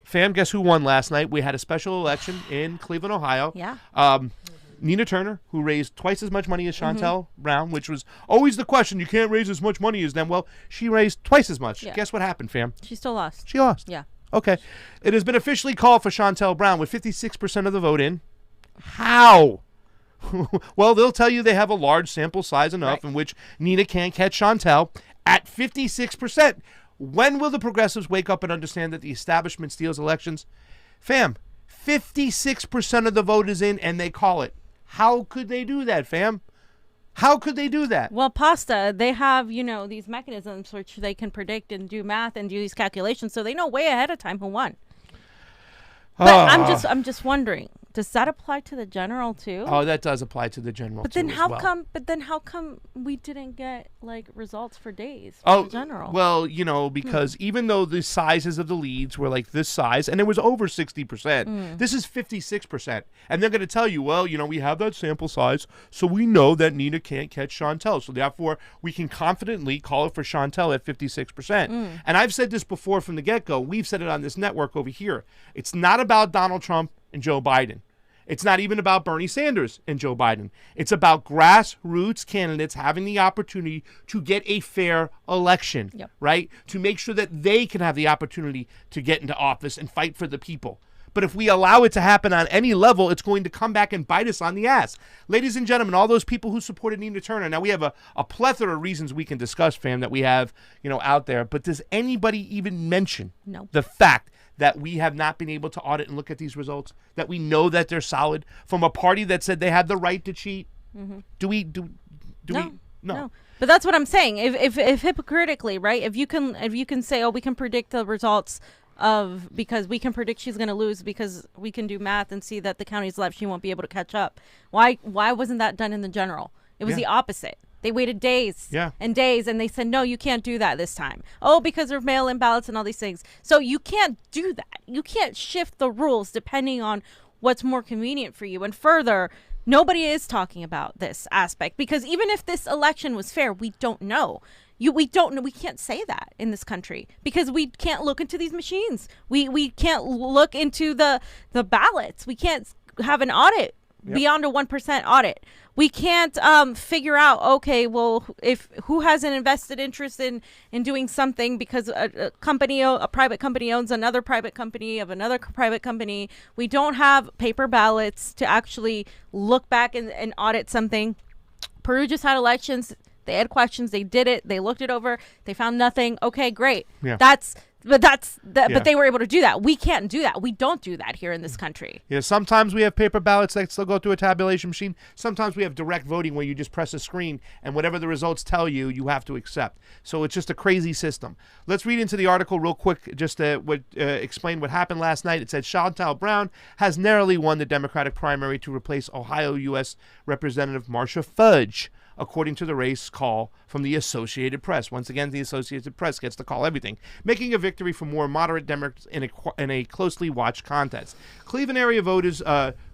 Fam, guess who won last night? We had a special election in Cleveland, Ohio. Yeah. Nina Turner, who raised twice as much money as Shontel Brown, which was always the question. You can't raise as much money as them. Well, she raised twice as much. Yeah. Guess what happened, fam? She still lost. She lost. Yeah. Okay. It has been officially called for Shontel Brown with 56% of the vote in. How? Well, they'll tell you they have a large sample size enough in which Nina can't catch Shontel at 56%. When will the progressives wake up and understand that the establishment steals elections? Fam, 56% of the vote is in and they call it. How could they do that, fam? How could they do that? Well, PASTA, they have, these mechanisms which they can predict and do math and do these calculations, so they know way ahead of time who won. But I'm just wondering, does that apply to the general too? Oh, that does apply to the general. But then how come we didn't get results for days for the general? Well, because even though the sizes of the leads were like this size and it was over 60%, this is 56%. And they're going to tell you, well, we have that sample size, so we know that Nina can't catch Shontel. So therefore, we can confidently call it for Shontel at 56%. And I've said this before from the get-go. We've said it on this network over here. It's not about Donald Trump and Joe Biden. It's not even about Bernie Sanders and Joe Biden. It's about grassroots candidates having the opportunity to get a fair election, right? To make sure that they can have the opportunity to get into office and fight for the people. But if we allow it to happen on any level, it's going to come back and bite us on the ass. Ladies and gentlemen, all those people who supported Nina Turner, now we have a plethora of reasons we can discuss, fam, that we have, out there. But does anybody even mention the fact that we have not been able to audit and look at these results, that we know that they're solid from a party that said they had the right to cheat? Do we? No. But that's what I'm saying. If hypocritically, right? If you can say, oh, we can predict the results because we can predict she's going to lose because we can do math and see that the county's left, she won't be able to catch up. Why wasn't that done in the general? It was the opposite. They waited days and days, and they said, no, you can't do that this time. Oh, because of mail-in ballots and all these things. So you can't do that. You can't shift the rules depending on what's more convenient for you. And further, nobody is talking about this aspect because even if this election was fair, we don't know. We don't know. We can't say that in this country because we can't look into these machines. We can't look into the ballots. We can't have an audit beyond a 1% audit. We can't figure out, okay, well, if who has an invested interest in doing something because a private company owns another private company of another private company. We don't have paper ballots to actually look back and audit something. Peru just had elections. They had questions. They did it. They looked it over. They found nothing. Okay, great. Yeah. But they were able to do that. We can't do that. We don't do that here in this country. Yeah, sometimes we have paper ballots that still go through a tabulation machine. Sometimes we have direct voting where you just press a screen and whatever the results tell you, you have to accept. So it's just a crazy system. Let's read into the article real quick just to explain what happened last night. It said Shontel Brown has narrowly won the Democratic primary to replace Ohio U.S. Representative Marcia Fudge, according to the race call from the Associated Press. Once again, the Associated Press gets to call everything, making a victory for more moderate Democrats in a closely watched contest. Cleveland area voters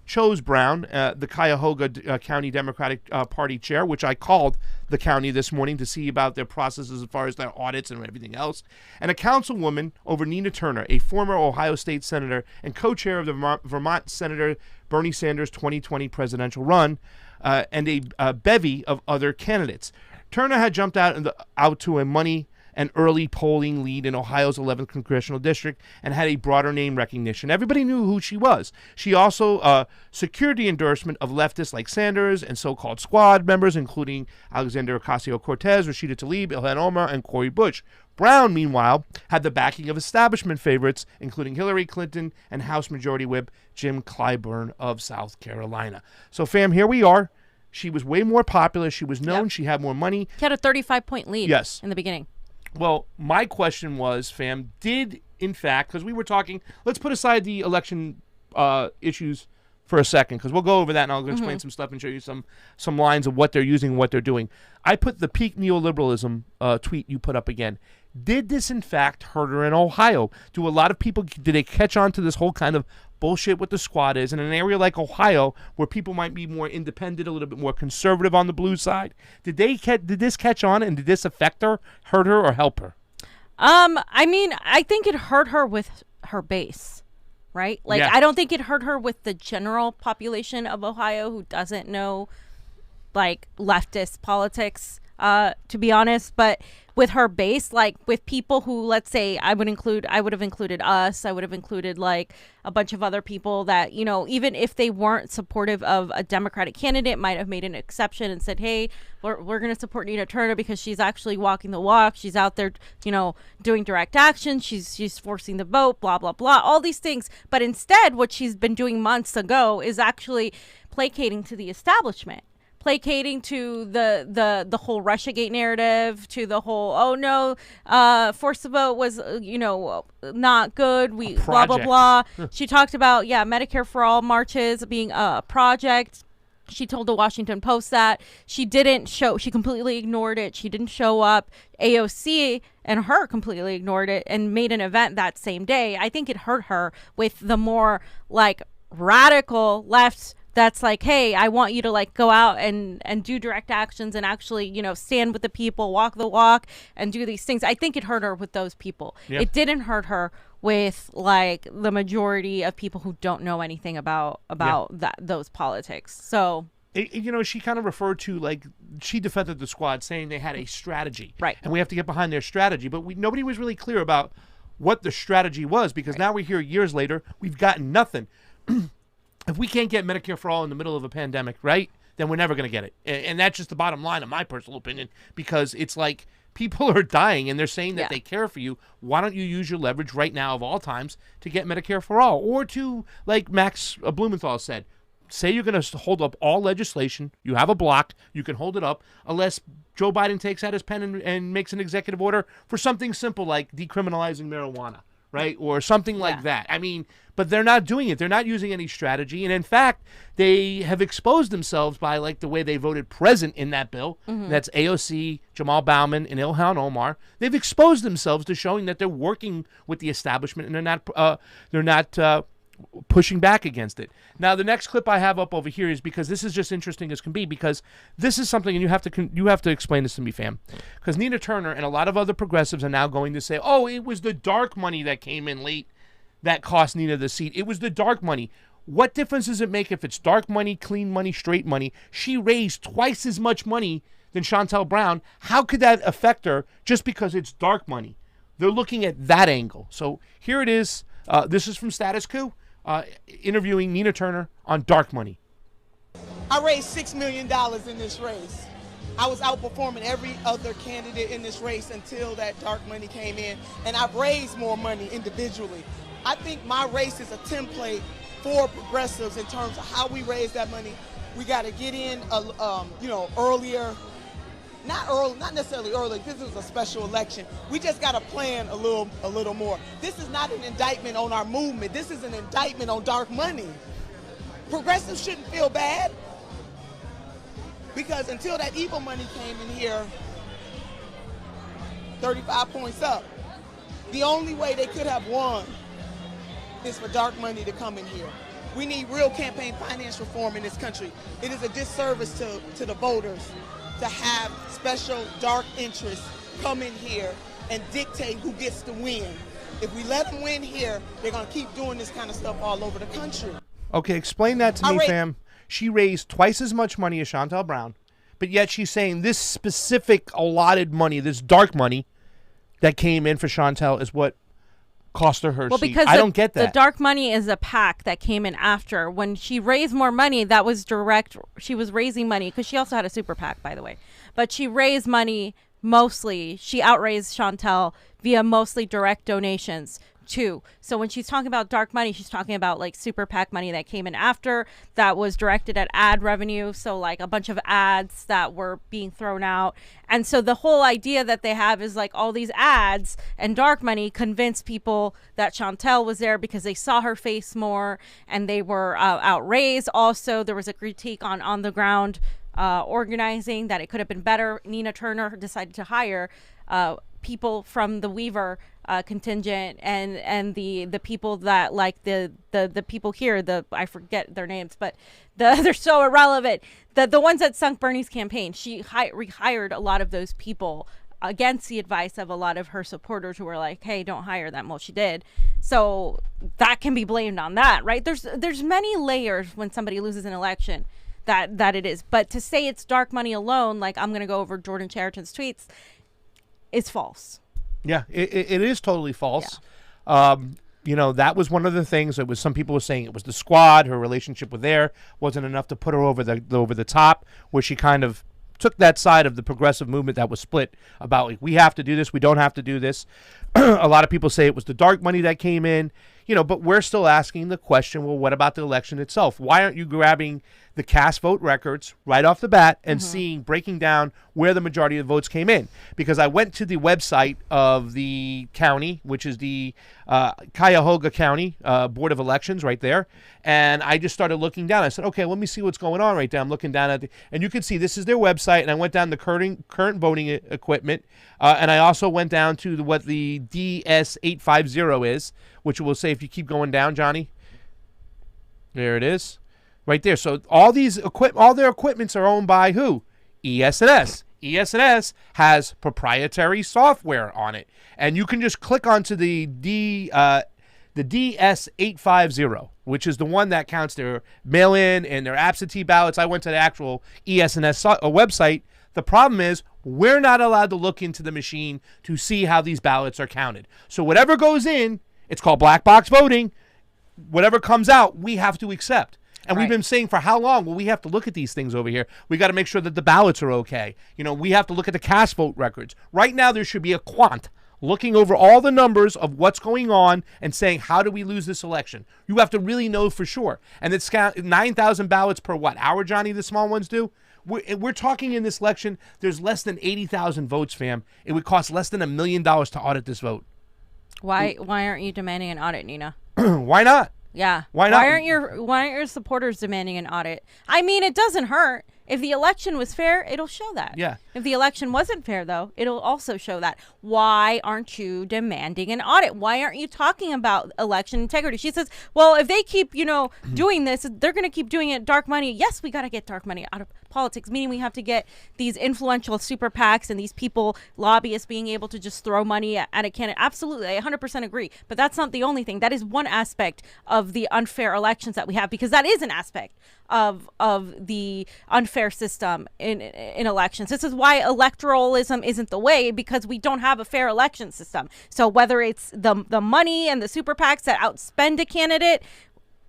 chose Brown, the Cuyahoga County Democratic Party chair, which I called the county this morning to see about their processes as far as their audits and everything else, and a councilwoman over Nina Turner, a former Ohio State senator and co-chair of the Vermont Senator Bernie Sanders' 2020 presidential run, and a bevy of other candidates. Turner had jumped out to a money and early polling lead in Ohio's 11th congressional district and had a broader name recognition. Everybody knew who she was. She also secured the endorsement of leftists like Sanders and so-called squad members, including Alexandria Ocasio-Cortez, Rashida Tlaib, Ilhan Omar, and Cori Bush. Brown, meanwhile, had the backing of establishment favorites, including Hillary Clinton and House Majority Whip Jim Clyburn of South Carolina. So, fam, here we are. She was way more popular. She was known. Yep. She had more money. She had a 35-point lead in the beginning. Well, my question was, fam, did, in fact, because we were talking, let's put aside the election issues for a second, because we'll go over that and I'll explain some stuff and show you some lines of what they're using and what they're doing. I put the peak neoliberalism tweet you put up again. Did this, in fact, hurt her in Ohio? Do a lot of people, did they catch on to this whole kind of bullshit what the squad is in an area like Ohio where people might be more independent, a little bit more conservative on the blue side? Did this catch on and did this affect her, hurt her, or help her? I mean, I think it hurt her with her base, right? Like, Yeah. I don't think it hurt her with the general population of Ohio who doesn't know, like, leftist politics, to be honest. But with her base, like, with people who, let's say, I would have included us. I would have included, like, a bunch of other people that, you know, even if they weren't supportive of a Democratic candidate, might have made an exception and said, hey, we're going to support Nina Turner because she's actually walking the walk. She's out there, you know, doing direct action. She's forcing the vote, blah, blah, blah, all these things. But instead, what she's been doing months ago is actually placating to the establishment. Placating to the whole Russiagate narrative, to the whole, oh no, force the vote was, you know, not good. We blah blah blah. She talked about Medicare for All marches being a project. She told the Washington Post that she didn't show. She completely ignored it. She didn't show up. AOC and her completely ignored it and made an event that same day. I think it hurt her with the more like radical left. That's like, hey, I want you to like go out and do direct actions and actually, you know, stand with the people, walk the walk and do these things. I think it hurt her with those people. Yep. It didn't hurt her with like the majority of people who don't know anything about those politics. So, you know, she kind of referred to, like, she defended the squad saying they had a strategy. Right. And we have to get behind their strategy. But nobody was really clear about what the strategy was, because now we're here years later, we've gotten nothing. If we can't get Medicare for All in the middle of a pandemic, right, then we're never going to get it. And that's just the bottom line, in my personal opinion, because it's like people are dying and they're saying that they care for you. Why don't you use your leverage right now of all times to get Medicare for All? Or to, like Max Blumenthal said, say you're going to hold up all legislation. You have a block. You can hold it up unless Joe Biden takes out his pen and makes an executive order for something simple like decriminalizing marijuana. Right? Or something like that. I mean, but they're not doing it. They're not using any strategy. And in fact, they have exposed themselves by like the way they voted present in that bill. Mm-hmm. That's AOC, Jamal Bauman, and Ilhan Omar. They've exposed themselves to showing that they're working with the establishment and they're not pushing back against it. Now, the next clip I have up over here is because this is just interesting as can be, because this is something, and you have to explain this to me, fam, because Nina Turner and a lot of other progressives are now going to say, oh, it was the dark money that came in late that cost Nina the seat. It was the dark money. What difference does it make if it's dark money, clean money, straight money? She raised twice as much money than Shontel Brown. How could that affect her just because it's dark money? They're looking at that angle. So here it is. This is from Status Quo. Interviewing Nina Turner on dark money. I raised $6 million in this race. I was outperforming every other candidate in this race until that dark money came in, and I've raised more money individually. I think my race is a template for progressives in terms of how we raise that money. We got to get in, earlier. Not necessarily early. This is a special election. We just got to plan a little more. This is not an indictment on our movement. This is an indictment on dark money. Progressives shouldn't feel bad, because until that evil money came in here, 35 points up, the only way they could have won is for dark money to come in here. We need real campaign finance reform in this country. It is a disservice to the voters to have special dark interests come in here and dictate who gets to win. If we let them win here, they're going to keep doing this kind of stuff all over the country. Okay, explain that to me, fam. She raised twice as much money as Shontel Brown, but yet she's saying this specific allotted money, this dark money that came in for Shontel is what cost her seat. Because I don't get that. The dark money is a PAC that came in after. When she raised more money, that was direct. She was raising money because she also had a super PAC, by the way. But she raised money mostly. She outraised Shontel via mostly direct donations too. So when she's talking about dark money, she's talking about like super PAC money that came in after, that was directed at ad revenue. So like a bunch of ads that were being thrown out. And so the whole idea that they have is like all these ads and dark money convinced people that Shontel was there because they saw her face more and they were outraised. Also, there was a critique on the ground organizing, that it could have been better. Nina Turner decided to hire people from the Weaver contingent and the people that like the people here, I forget their names, but they're so irrelevant. The ones that sunk Bernie's campaign, she rehired a lot of those people against the advice of a lot of her supporters who were like, hey, don't hire them. Well, she did. So that can be blamed on that, right? There's many layers when somebody loses an election that it is. But to say it's dark money alone, like I'm going to go over Jordan Chariton's tweets, is false. Yeah, it is totally false. Yeah. That was one of the things. It was, some people were saying it was the squad. Her relationship with Air wasn't enough to put her over the top, where she kind of took that side of the progressive movement that was split about, like, we have to do this, we don't have to do this. A lot of people say it was the dark money that came in, but we're still asking the question, well, what about the election itself? Why aren't you grabbing the cast vote records right off the bat and breaking down where the majority of the votes came in? Because I went to the website of the county, which is the Cuyahoga County Board of Elections right there, and I just started looking down. I said, okay, let me see what's going on right there. I'm looking down at and you can see this is their website, and I went down the current voting equipment, and I also went down to what the DS850 is, which will say, if you keep going down, Johnny, there it is. Right there. So all their equipments are owned by who? ES&S. ES&S has proprietary software on it, and you can just click onto the DS850, which is the one that counts their mail-in and their absentee ballots. I went to the actual ES&S website. The problem is we're not allowed to look into the machine to see how these ballots are counted. So whatever goes in, it's called black box voting. Whatever comes out, we have to accept. And we've been saying for how long? Well, we have to look at these things over here. We got to make sure that the ballots are okay. We have to look at the cast vote records. Right now, there should be a quant looking over all the numbers of what's going on and saying, how do we lose this election? You have to really know for sure. And it's 9,000 ballots per what? Hour, Johnny, the small ones do? We're talking in this election, there's less than 80,000 votes, fam. It would cost less than $1 million to audit this vote. Why aren't you demanding an audit, Nina? Why not? Yeah. Why not? Why aren't your supporters demanding an audit? I mean, it doesn't hurt. If the election was fair, it'll show that. Yeah. If the election wasn't fair, though, it'll also show that. Why aren't you demanding an audit? Why aren't you talking about election integrity? She says, well, if they keep, doing this, they're going to keep doing it. Dark money. Yes, we got to get dark money out of politics, meaning we have to get these influential super PACs and these people, lobbyists, being able to just throw money at a candidate. Absolutely. I 100% agree. But that's not the only thing. That is one aspect of the unfair elections that we have, because that is an aspect of the unfair system in elections. This is why electoralism isn't the way, because we don't have a fair election system. So whether it's the money and the super PACs that outspend a candidate,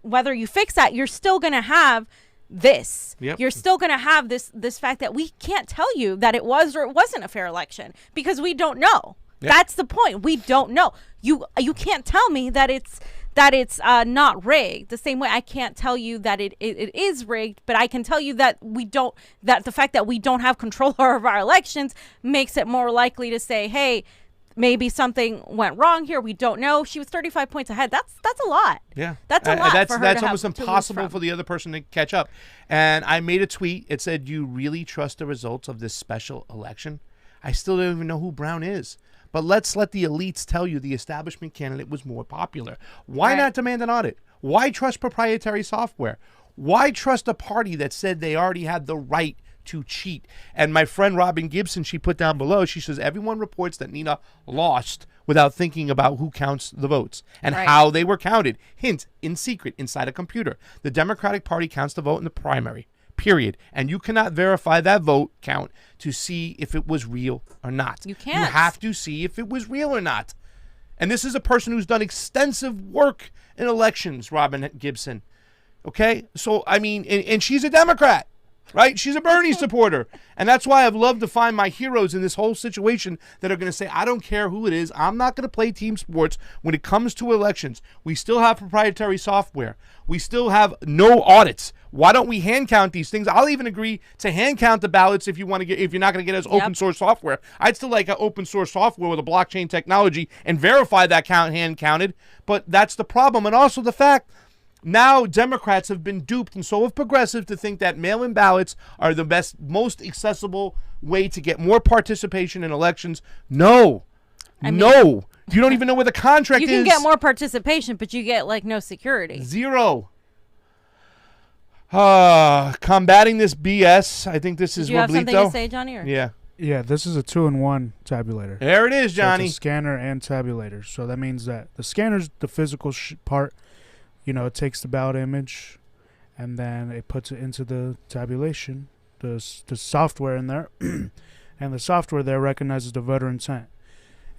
whether you fix that, you're still going to have this. Yep. You're still going to have this fact that we can't tell you that it was or it wasn't a fair election, because we don't know. Yep. That's the point. We don't know. You can't tell me that it's not rigged. The same way I can't tell you that it is rigged, but I can tell you that the fact that we don't have control over our elections makes it more likely to say, hey, maybe something went wrong here. We don't know. She was 35 points ahead. That's a lot. Yeah. That's a lot. That's almost impossible for the other person to catch up. And I made a tweet. It said, do you really trust the results of this special election? I still don't even know who Brown is. But let's let the elites tell you the establishment candidate was more popular. Why not demand an audit? Why trust proprietary software? Why trust a party that said they already had the right to cheat? And my friend Robin Gibson, she put down below, she says, everyone reports that Nina lost without thinking about who counts the votes and how they were counted. Hint, in secret, inside a computer. The Democratic Party counts the vote in the primary. Period. And you cannot verify that vote count to see if it was real or not. You can't. You have to see if it was real or not. And this is a person who's done extensive work in elections, Robin Gibson. Okay? So, I mean, and she's a Democrat, right? She's a Bernie supporter. And that's why I've loved to find my heroes in this whole situation that are going to say, I don't care who it is. I'm not going to play team sports when it comes to elections. We still have proprietary software. We still have no audits. Why don't we hand count these things? I'll even agree to hand count the ballots if you're not going to get us open source software. I'd still like an open source software with a blockchain technology and verify that hand counted. But that's the problem. And also the fact now Democrats have been duped, and so have progressives, to think that mail-in ballots are the best, most accessible way to get more participation in elections. No. No. You don't even know where the contract is. You can get more participation, but you get no security. Zero. Combating this BS. I think this is Did you have Roblito. something to say, Johnny? Or? Yeah. Yeah, this is a 2-in-1 tabulator. There it is, So Johnny. it's a scanner and tabulator. So that means that the scanner's the physical part. You know, it takes the ballot image, and then it puts it into the tabulation, the software in there, and the software there recognizes the voter intent.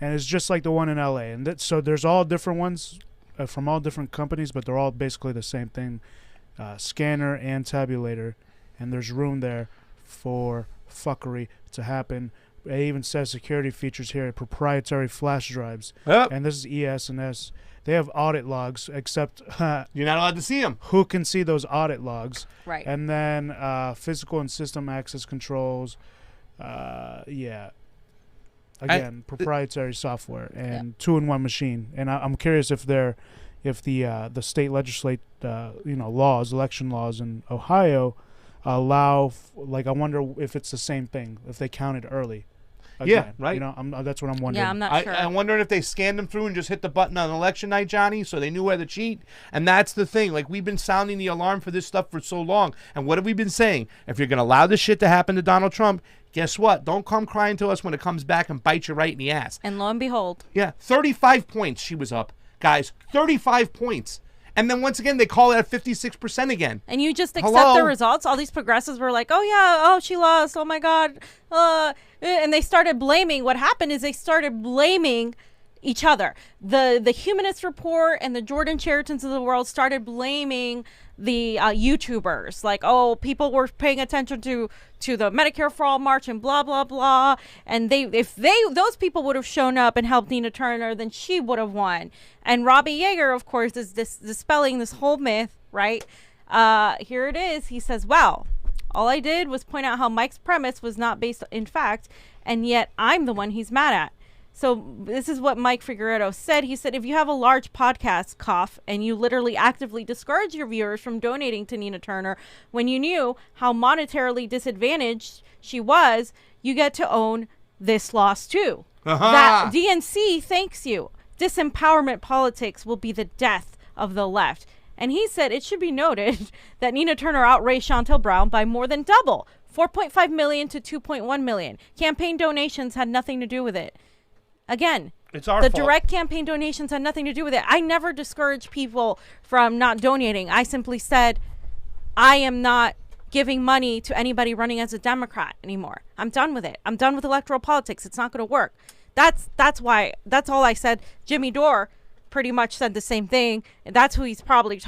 And it's just like the one in LA. And so there's all different ones from all different companies, but they're all basically the same thing, scanner and tabulator. And there's room there for fuckery to happen. It even says security features here, proprietary flash drives. Yep. And this is ES and S. They have audit logs, except You're not allowed to see them. who can see those audit logs? Right. And then physical and system access controls. Yeah. Again, proprietary software and 2-in-1 machine. And I'm curious if the state legislate laws, election laws in Ohio allow I wonder if it's the same thing, if they counted early. Again, Yeah, right. You know, that's what I'm wondering. Yeah, I'm not sure. I'm wondering if they scanned them through and just hit the button on election night, Johnny, so they knew where to cheat. And that's the thing. Like, we've been sounding the alarm for this stuff for so long. And what have we been saying? If you're going to allow this shit to happen to Donald Trump, guess what? Don't come crying to us when it comes back and bite you right in the ass. And lo and behold. Yeah, 35 points she was up. Guys, 35 points. And then once again, they call it at 56% again. And you just accept Hello? the results. All these progressives were like, oh, yeah, oh, she lost. Oh, my God. And they started blaming. What happened is they started blaming each other. The Humanist Report and the Jordan Cheritons of the world started blaming the YouTubers. Like, oh, people were paying attention to the Medicare for All March and blah, blah, blah. And if those people would have shown up and helped Nina Turner, then she would have won. And Robbie Yeager, of course, is dispelling this whole myth, right? Here it is. He says, well, all I did was point out how Mike's premise was not based in fact, and yet I'm the one he's mad at. So this is what Mike Figueredo said. He said, if you have a large podcast, cough, and you literally actively discourage your viewers from donating to Nina Turner when you knew how monetarily disadvantaged she was, you get to own this loss too. That DNC thanks you. Disempowerment politics will be the death of the left. And he said it should be noted that Nina Turner outraised Shontel Brown by more than double, 4.5 million to 2.1 million. Campaign donations had nothing to do with it. Again, It's our the fault. direct campaign donations had nothing to do with it. I never discouraged people from not donating. I simply said, I am not giving money to anybody running as a Democrat anymore. I'm done with it. I'm done with electoral politics. It's not going to work. That's all I said. Jimmy Dore pretty much said the same thing. And that's who he's probably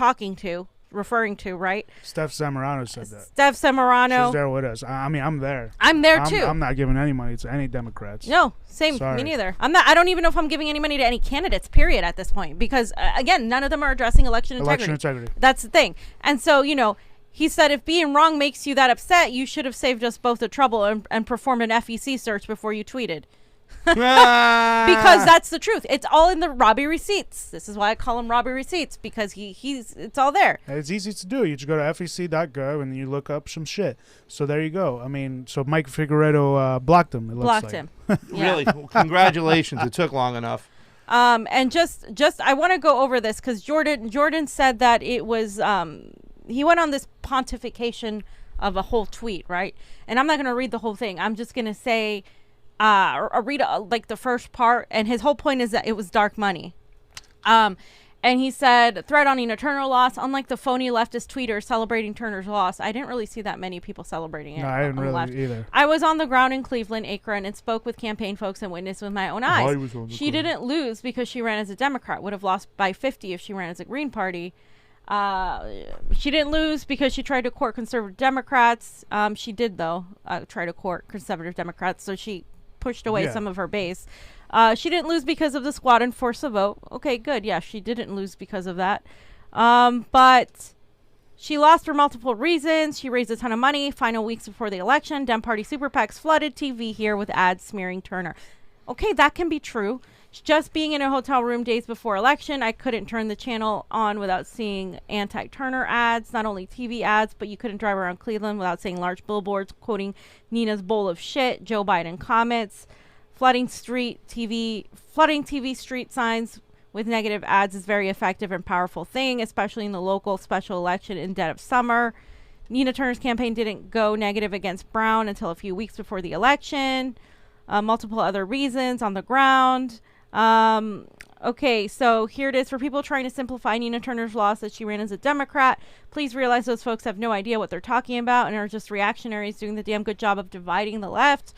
referring to, right? Steph Zamorano said that. Steph Zamorano. She's there with us. I mean, I'm there. I'm there too. I'm not giving any money to any Democrats. No, same. Sorry. Me neither. I don't even know if I'm giving any money to any candidates, period, at this point. Because, again, none of them are addressing election integrity. That's the thing. And so, he said if being wrong makes you that upset, you should have saved us both the trouble and performed an FEC search before you tweeted. Because that's the truth. It's all in the Robbie receipts. This is why I call him Robbie receipts, because it's all there. It's easy to do. You just go to fec.gov and you look up some shit. So there you go. I mean, so Mike Figueredo blocked him. It looks Blocked like. him. Really? Well, congratulations. It took long enough. And just I want to go over this because Jordan said that it was he went on this pontification of a whole tweet, right? And I'm not going to read the whole thing. I'm just going to say read like the first part, and his whole point is that it was dark money. And he said, threat on Nina Turner loss, unlike the phony leftist tweeter celebrating Turner's loss. I didn't really see that many people celebrating it. No, I didn't on the left. really either. I was on the ground in Cleveland, Akron, and spoke with campaign folks and witnessed with my own eyes. She didn't lose because she ran as a Democrat. Would have lost by 50 if she ran as a Green Party. She didn't lose because she tried to court conservative Democrats. She did, though, try to court conservative Democrats, so she pushed away some of her base. She didn't lose because of the squad and force a vote. Okay, good. Yeah, she didn't lose because of that. But she lost for multiple reasons. She raised a ton of money. Final weeks before the election, Dem Party super PACs flooded TV here with ads smearing Turner. Okay, that can be true. Just being in a hotel room days before election, I couldn't turn the channel on without seeing anti-Turner ads, not only TV ads, but you couldn't drive around Cleveland without seeing large billboards quoting Nina's bowl of shit, Joe Biden comments, flooding TV street signs with negative ads is very effective and powerful thing, especially in the local special election in dead of summer. Nina Turner's campaign didn't go negative against Brown until a few weeks before the election. Multiple other reasons on the ground. Okay, so here it is. For people trying to simplify Nina Turner's loss that she ran as a Democrat, please realize those folks have no idea what they're talking about and are just reactionaries doing the damn good job of dividing the left.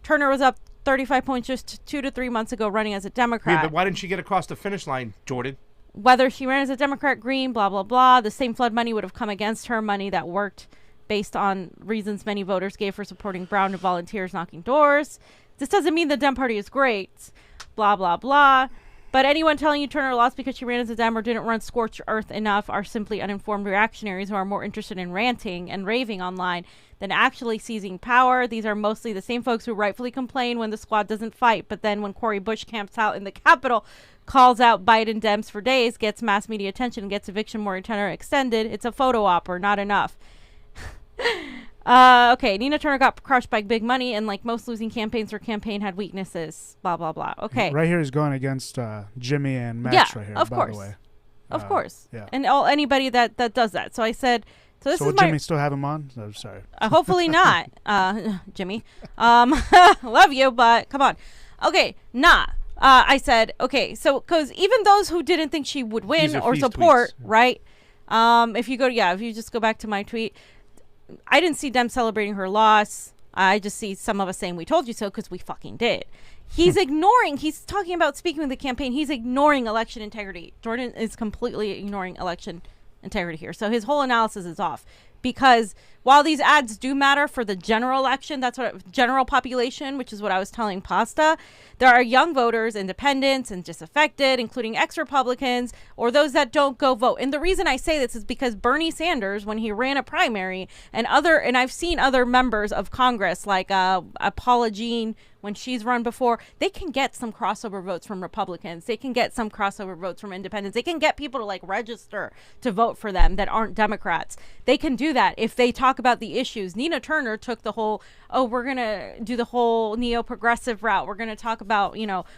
Turner was up 35 points just 2 to 3 months ago running as a Democrat. Yeah, but why didn't she get across the finish line, Jordan? Whether she ran as a Democrat, Green, blah, blah, blah, the same flood money would have come against her, money that worked based on reasons many voters gave for supporting Brown and volunteers knocking doors. This doesn't mean the Dem Party is great, blah, blah, blah. But anyone telling you Turner lost because she ran as a Dem or didn't run scorched earth enough are simply uninformed reactionaries who are more interested in ranting and raving online than actually seizing power. These are mostly the same folks who rightfully complain when the squad doesn't fight, but then when Cori Bush camps out in the Capitol, calls out Biden Dems for days, gets mass media attention, gets eviction moratorium extended. It's a photo op or not enough. Okay, Nina Turner got crushed by big money, and like most losing campaigns, her campaign had weaknesses. Blah, blah, blah. Okay. Right here is going against Jimmy and Max right here, of by course. the way. Of course. Yeah. And anybody that does that. So I said, so this will is my... Jimmy still have him on? No, sorry. Hopefully not, Jimmy. Love you, but come on. Okay, nah. I said, okay, so because even those who didn't think she would win or support, tweets. right? If you just go back to my tweet, I didn't see them celebrating her loss. I just see some of us saying we told you so because we fucking did. He's ignoring, he's talking about speaking with the campaign. He's ignoring election integrity. Jordan is completely ignoring election integrity here. So his whole analysis is off because while these ads do matter for the general election, that's what general population, which is what I was telling Pasta, there are young voters, independents, and disaffected, including ex-Republicans or those that don't go vote. And the reason I say this is because Bernie Sanders, when he ran a primary, and I've seen other members of Congress like Paula Jean, when she's run before, they can get some crossover votes from Republicans. They can get some crossover votes from independents. They can get people to like register to vote for them that aren't Democrats. They can do that if they talk about the issues. Nina Turner took the whole, we're going to do the whole neo-progressive route. We're going to talk about,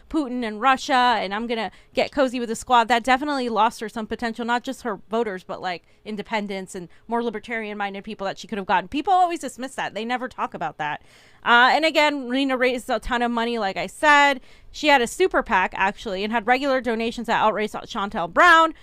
Putin and Russia, and I'm going to get cozy with the squad. That definitely lost her some potential, not just her voters, but like independents and more libertarian-minded people that she could have gotten. People always dismiss that. They never talk about that. And again, Nina raised a ton of money, like I said. She had a super PAC, actually, and had regular donations that outraised Shontel Brown.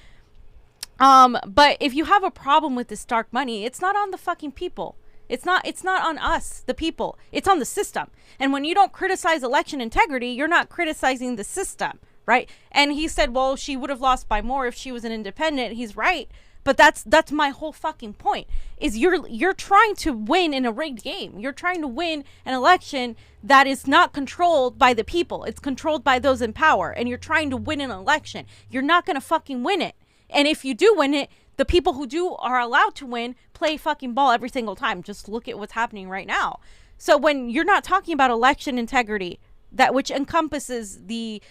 But if you have a problem with this dark money, it's not on the fucking people. It's not on us, the people. It's on the system. And when you don't criticize election integrity, you're not criticizing the system, right? And he said, well, she would have lost by more if she was an independent. He's right. But that's my whole fucking point, is you're trying to win in a rigged game. You're trying to win an election that is not controlled by the people. It's controlled by those in power. And you're trying to win an election. You're not going to fucking win it. And if you do win it, the people who are allowed to win play fucking ball every single time. Just look at what's happening right now. So when you're not talking about election integrity, that which encompasses the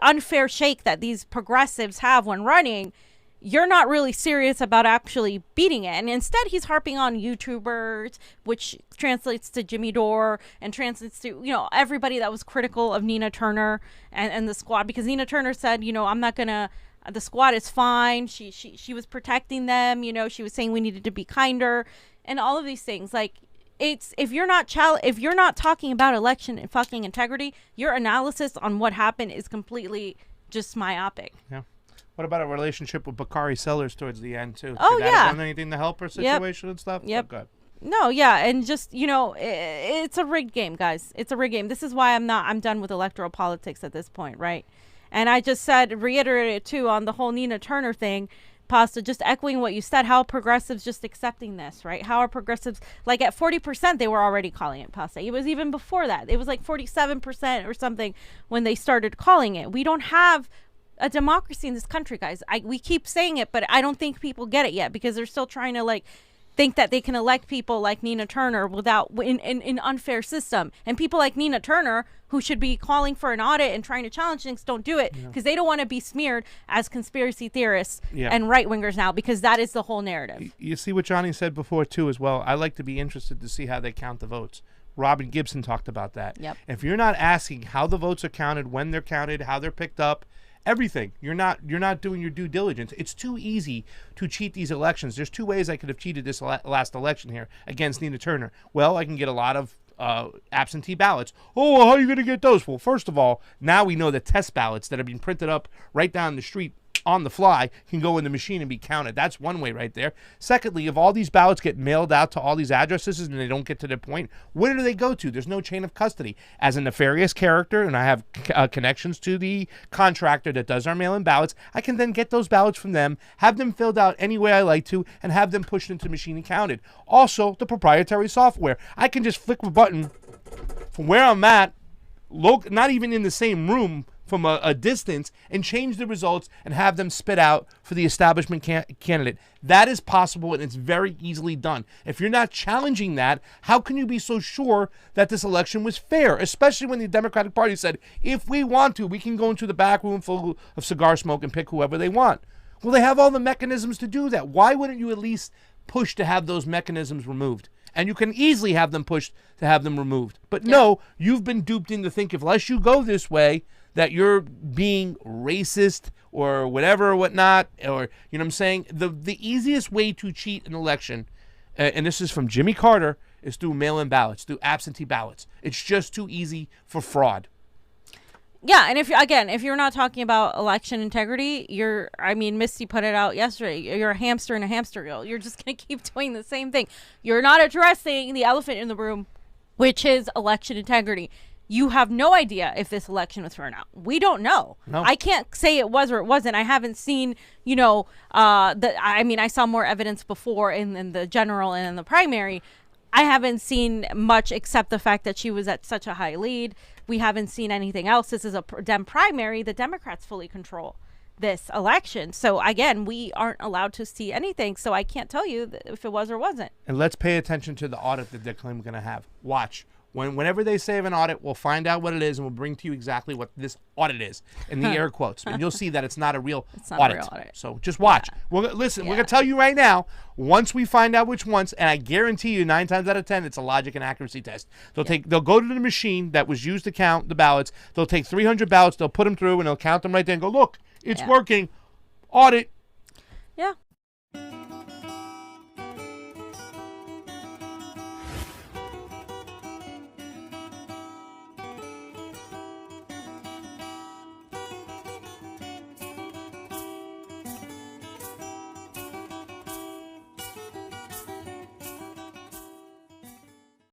unfair shake that these progressives have when running, you're not really serious about actually beating it. And instead, he's harping on YouTubers, which translates to Jimmy Dore and translates to, everybody that was critical of Nina Turner and the squad. Because Nina Turner said, I'm not going to, the squad is fine. She was protecting them. She was saying we needed to be kinder and all of these things. Like, if you're not talking about election and fucking integrity, your analysis on what happened is completely just myopic. Yeah. What about a relationship with Bakari Sellers towards the end, too? Oh, Did that yeah. have done anything to help her situation and stuff? Yep. Oh, good. No, yeah, and just, it's a rigged game, guys. It's a rigged game. This is why I'm done with electoral politics at this point, right? And I just reiterated, too, on the whole Nina Turner thing, Pasta, just echoing what you said, how are progressives just accepting this, right? How are progressives, like at 40%, they were already calling it, Pasta. It was even before that. It was like 47% or something when they started calling it. We don't have a democracy in this country, guys. We keep saying it, but I don't think people get it yet because they're still trying to think that they can elect people like Nina Turner without in unfair system. And people like Nina Turner, who should be calling for an audit and trying to challenge things, don't do it because they don't want to be smeared as conspiracy theorists and right wingers now, because that is the whole narrative. You see what Johnny said before too, as well. I like to be interested to see how they count the votes. Robin Gibson talked about that. Yep. If you're not asking how the votes are counted, when they're counted, how they're picked up, everything. You're not doing your due diligence. It's too easy to cheat these elections. There's two ways I could have cheated this last election here against Nina Turner. Well, I can get a lot of absentee ballots. Oh, well, how are you going to get those? Well, first of all, now we know that test ballots that are being printed up right down the street on the fly can go in the machine and be counted. That's one way right there. Secondly, if all these ballots get mailed out to all these addresses and they don't get to their point, where do they go to? There's no chain of custody. As a nefarious character, and I have connections to the contractor that does our mail-in ballots, I can then get those ballots from them, have them filled out any way I like to, and have them pushed into the machine and counted. Also, the proprietary software. I can just flick a button from where I'm at, not even in the same room, from a distance, and change the results and have them spit out for the establishment candidate. That is possible, and it's very easily done. If you're not challenging that, how can you be so sure that this election was fair, especially when the Democratic Party said, if we want to, we can go into the back room full of cigar smoke and pick whoever they want? Well, they have all the mechanisms to do that. Why wouldn't you at least push to have those mechanisms removed? And you can easily have them pushed to have them removed. But no, you've been duped into thinking, unless you go this way, that you're being racist or whatever or whatnot, or, you know what I'm saying? The easiest way to cheat an election, and this is from Jimmy Carter, is through mail-in ballots, through absentee ballots. It's just too easy for fraud. Yeah, and if you're not talking about election integrity, Misty put it out yesterday. You're a hamster in a hamster wheel. You're just going to keep doing the same thing. You're not addressing the elephant in the room, which is election integrity. You have no idea if this election was fair or not. We don't know. No. I can't say it was or it wasn't. I haven't seen, I saw more evidence before in the general and in the primary. I haven't seen much except the fact that she was at such a high lead. We haven't seen anything else. This is a Dem primary. The Democrats fully control this election. So, again, we aren't allowed to see anything. So I can't tell you if it was or wasn't. And let's pay attention to the audit that they're claiming we're going to have. Watch. Whenever they say of an audit, we'll find out what it is, and we'll bring to you exactly what this audit is, in the air quotes. And you'll see that it's not a real audit. So just watch. Yeah. We're going to tell you right now, once we find out which ones, and I guarantee you 9 times out of 10, it's a logic and accuracy test. They'll go to the machine that was used to count the ballots. They'll take 300 ballots, they'll put them through, and they'll count them right there and go, look, it's working. Audit. Yeah,